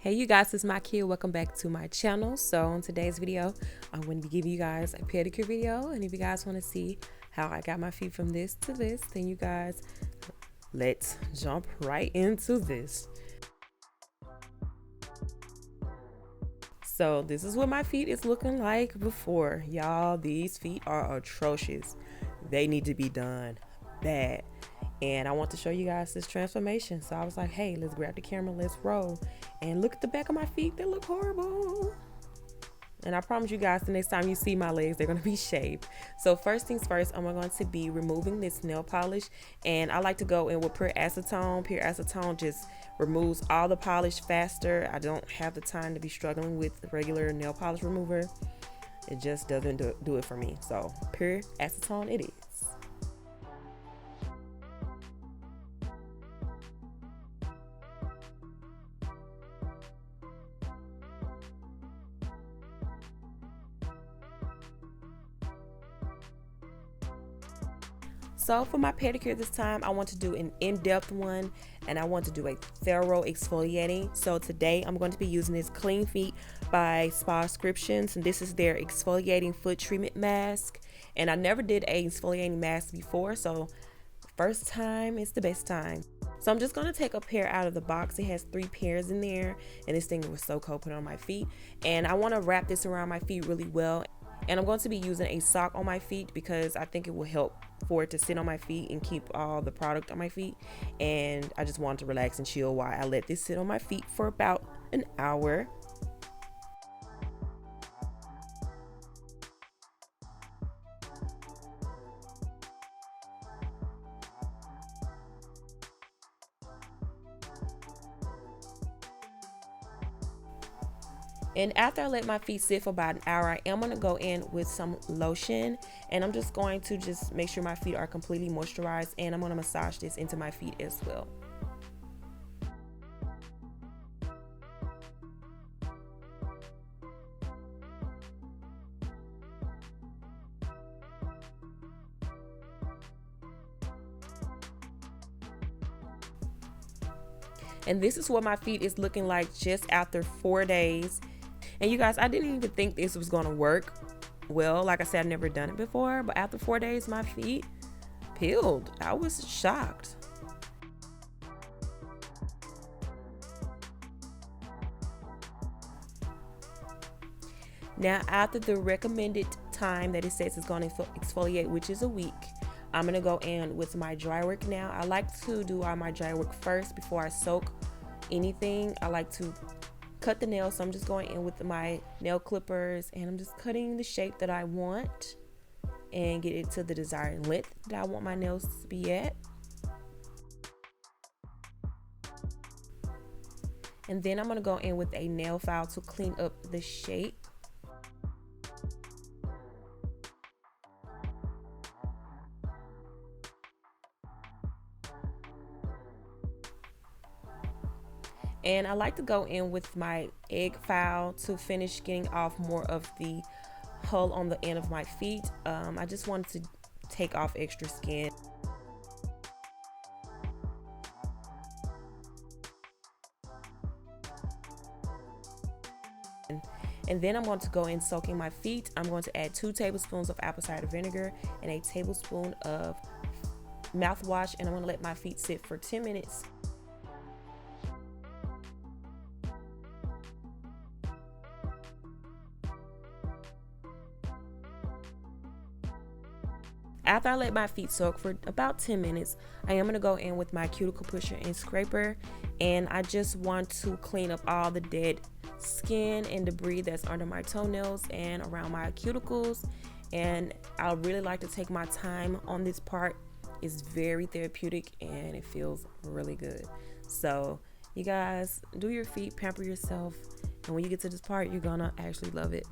Hey you guys, it's Mikeyaonly. Welcome back to my channel. So in today's video, I'm going to be giving you guys a pedicure video, and if you guys want to see how I got my feet from this to this, then you guys, let's jump right into this. So this is what my feet is looking like before. Y'all, these feet are atrocious. They need to be done bad. And I want to show you guys this transformation. So I was like, hey, let's grab the camera, let's roll. And look at the back of my feet, they look horrible. And I promise you guys, the next time you see my legs, they're gonna be shaved. So first things first, I'm going to be removing this nail polish. And I like to go in with pure acetone. Pure acetone just removes all the polish faster. I don't have the time to be struggling with regular nail polish remover. It just doesn't do it for me. So pure acetone it is. So for my pedicure this time, I want to do an in-depth one, and I want to do a thorough exfoliating. So today I'm going to be using this Clean Feet by Spascriptions, and this is their exfoliating foot treatment mask. And I never did a exfoliating mask before, so first time is the best time. So I'm just going to take a pair out of the box. It has 3 pairs in there, and this thing was so cold put on my feet. And I want to wrap this around my feet really well. And I'm going to be using a sock on my feet because I think it will help for it to sit on my feet and keep all the product on my feet. And I just want to relax and chill while I let this sit on my feet for about an hour. And after I let my feet sit for about an hour, I am going to go in with some lotion, and I'm just going to make sure my feet are completely moisturized, and I'm going to massage this into my feet as well. And this is what my feet is looking like just after 4 days. And you guys, I didn't even think this was gonna work well. Like I said, I've never done it before, but after 4 days, my feet peeled. I was shocked. Now, after the recommended time that it says it's gonna exfoliate, which is a week, I'm gonna go in with my dry work now. I like to do all my dry work first before I soak anything. I like to cut the nails, so I'm just going in with my nail clippers, and I'm just cutting the shape that I want and get it to the desired length that I want my nails to be at. And then I'm going to go in with a nail file to clean up the shape. And I like to go in with my egg file to finish getting off more of the hull on the end of my feet. I just wanted to take off extra skin. And then I'm going to go in soaking my feet. I'm going to add 2 tablespoons of apple cider vinegar and a tablespoon of mouthwash, and I'm going to let my feet sit for 10 minutes. After I let my feet soak for about 10 minutes, I am going to go in with my cuticle pusher and scraper, and I just want to clean up all the dead skin and debris that's under my toenails and around my cuticles. And I really like to take my time on this part. It's very therapeutic and it feels really good. So you guys, do your feet, pamper yourself, and when you get to this part, you're gonna actually love it.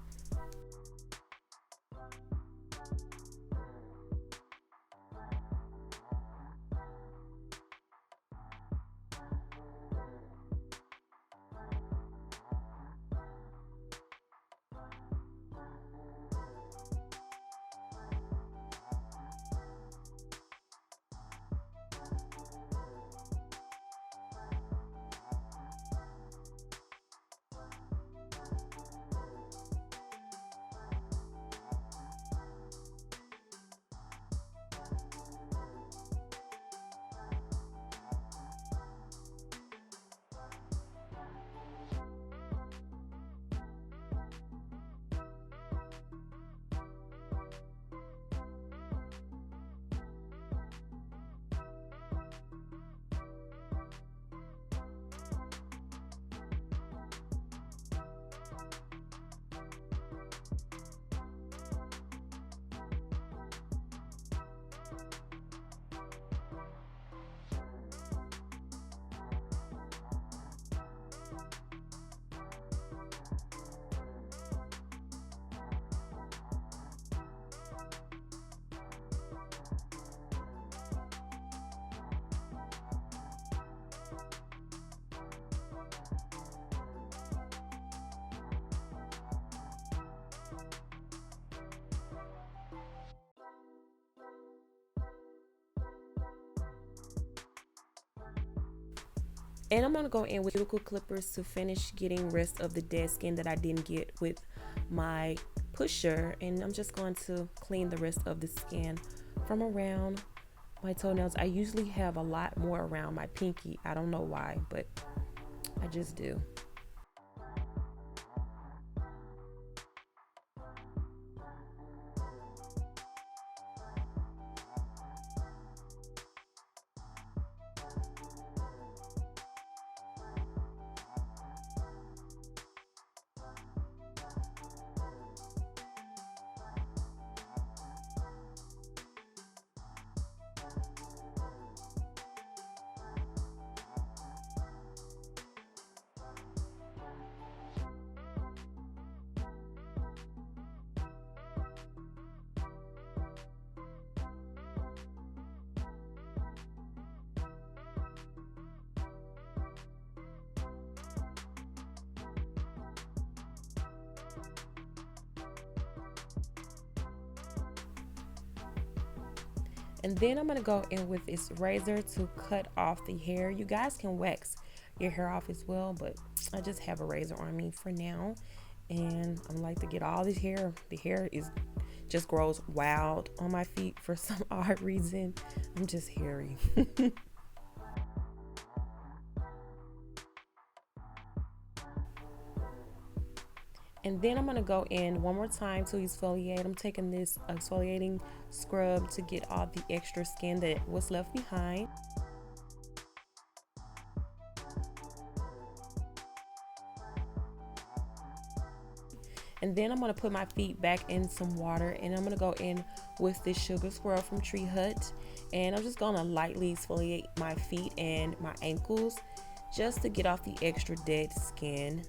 And I'm gonna go in with cuticle clippers to finish getting rest of the dead skin that I didn't get with my pusher. And I'm just going to clean the rest of the skin from around my toenails. I usually have a lot more around my pinky. I don't know why, but I just do. And then I'm going to go in with this razor to cut off the hair. You guys can wax your hair off as well, but I just have a razor on me for now. And I'm like to get all this hair. The hair is just grows wild on my feet for some odd reason. I'm just hairy. And then I'm going to go in one more time to exfoliate. I'm taking this exfoliating scrub to get all the extra skin that was left behind. And then I'm going to put my feet back in some water, and I'm going to go in with this sugar scrub from Treehut. And I'm just going to lightly exfoliate my feet and my ankles just to get off the extra dead skin.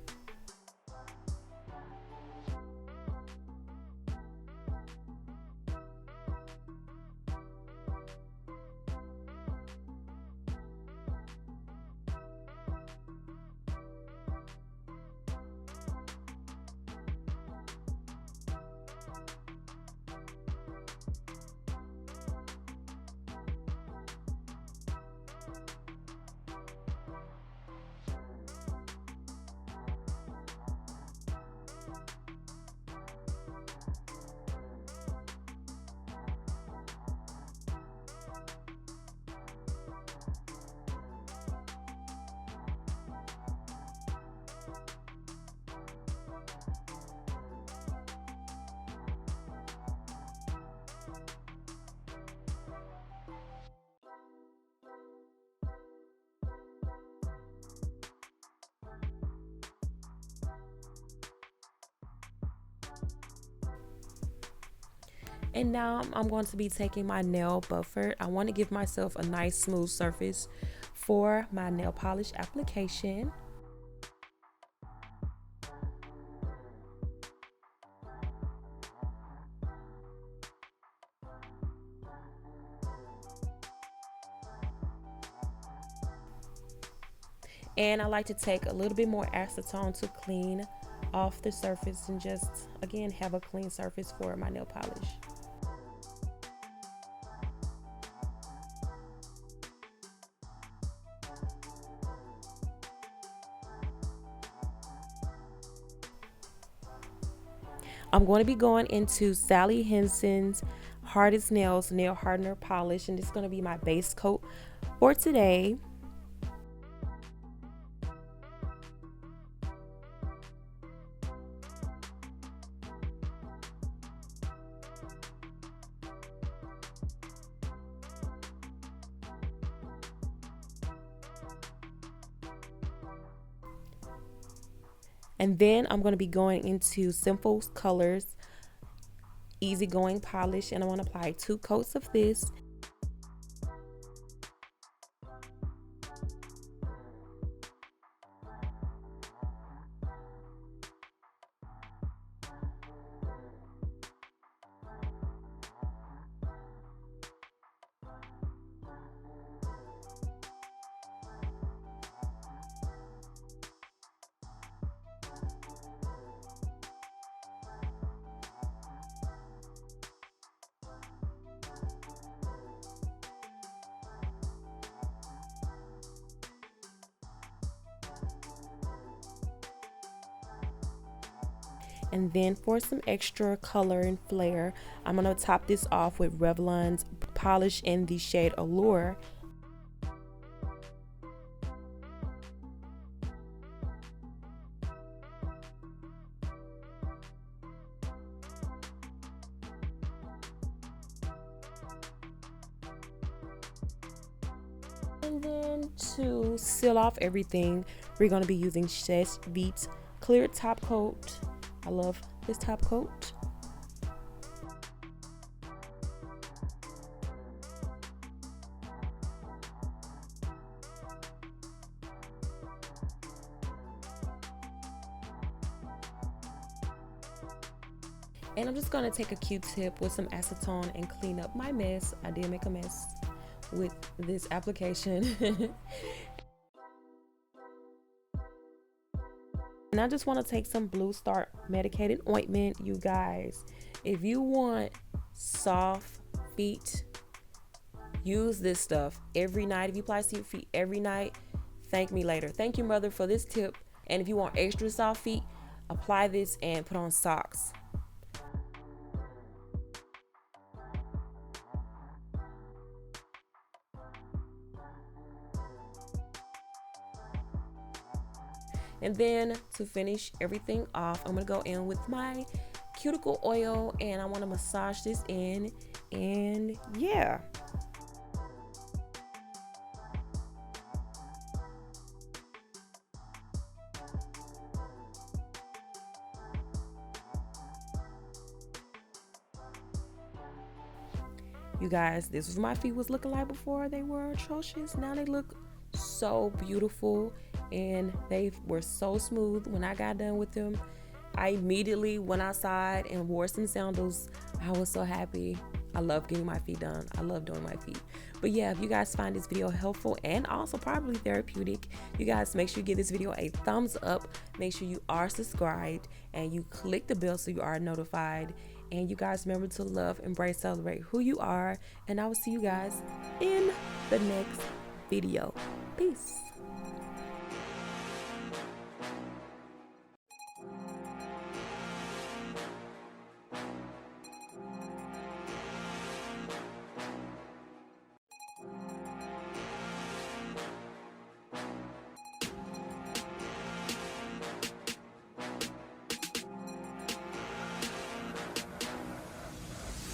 And now I'm going to be taking my nail buffer. I want to give myself a nice smooth surface for my nail polish application. And I like to take a little bit more acetone to clean off the surface and just, again, have a clean surface for my nail polish. I'm going to be going into Sally Hensen's Hardest Nails Nail Hardener Polish, and this is going to be my base coat for today. And then I'm going to be going into Sinful Colors Easygoing Polish, and I want to apply 2 coats of this. And then for some extra color and flair, I'm gonna top this off with Revlon's polish in the shade Allure. And then to seal off everything, we're going to be using Seche Vite clear top coat. I love this top coat. And I'm just going to take a Q-tip with some acetone and clean up my mess. I did make a mess with this application. And I just want to take some Blue Star medicated ointment. You guys, if you want soft feet, use this stuff every night. If you apply to your feet every night, thank me later. Thank you, mother, for this tip. And if you want extra soft feet, apply this and put on socks. And then to finish everything off, I'm gonna go in with my cuticle oil and I want to massage this in, and yeah. You guys, this was what my feet was looking like before. They were atrocious. Now they look so beautiful and they were so smooth. When I got done with them, I immediately went outside and wore some sandals. I was so happy. I love getting my feet done. I love doing my feet. But yeah, if you guys find this video helpful and also probably therapeutic, you guys make sure you give this video a thumbs up. Make sure you are subscribed and you click the bell so you are notified. And you guys remember to love, embrace, celebrate who you are. And I will see you guys in the next video. Peace.